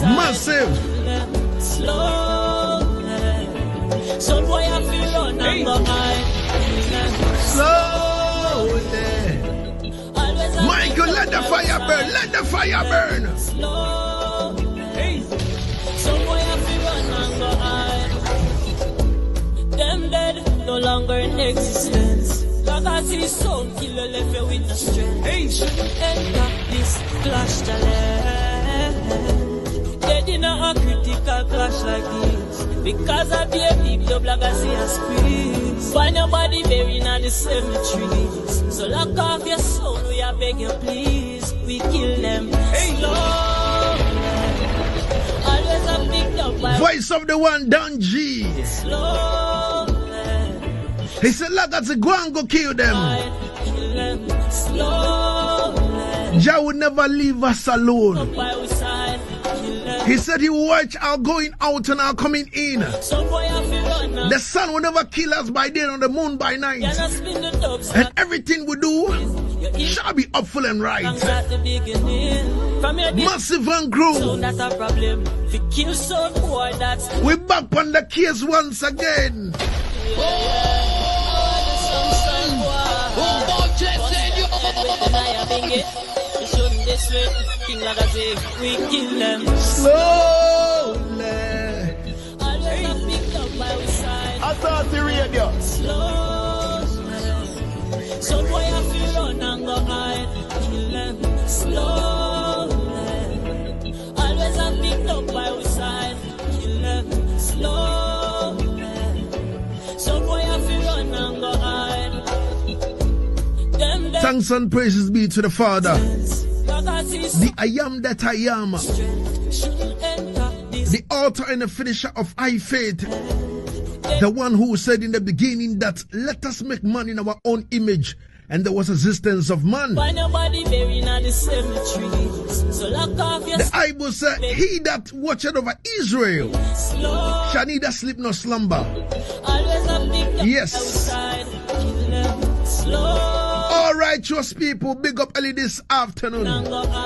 Massive. Son boy I feel run and go high. Slowly. Michael, let the fire burn. Let the fire burn. Slowly. Son boy I feel run and go high. Them dead, no longer in existence. Lagazee sound killer left you with no strength. Shouldn't enter this clash challenge. Dead in a critical clash like this. Because of the deep the Lagazee has squeezed. Find your body buried in the cemeteries. So lock off your soul, we are beg you please. We kill them slowly. Always a big up by Voice of the one, Don G. slowly. He said, Lagazee, go and go kill them. Kill them slowly. Jah would never leave us alone. By our side, kill them. He said he will watch our going out and our coming in. Some boy have to run now. The sun will never kill us by day and the moon by night. Can I spin the dubs? And everything we do shall be upful and right. At the beginning. From your Massive and so grow. that's a problem. If you kill some boy, that's We're back on the case once again. we kill them Slowly. Asaase radio. Slowly. Some boy have to run and go hide. Kill them slowly. Always have picked up by our side. Kill them slowly. Some boy have to run and go hide. Them dead Thanks and praises be to the Father, Lagazee the I am that I am, shouldn't enter this. the author and the finisher of I faith, the one who said in the beginning that let us make man in our own image, and there was existence of man. Find your body buried in the cemetery. So lock off your The Bible said, he that watcheth over Israel slow. shall neither sleep nor slumber. Always a big up Yes. outside. Kill them slow. All righteous people, big up early this afternoon. And go hide.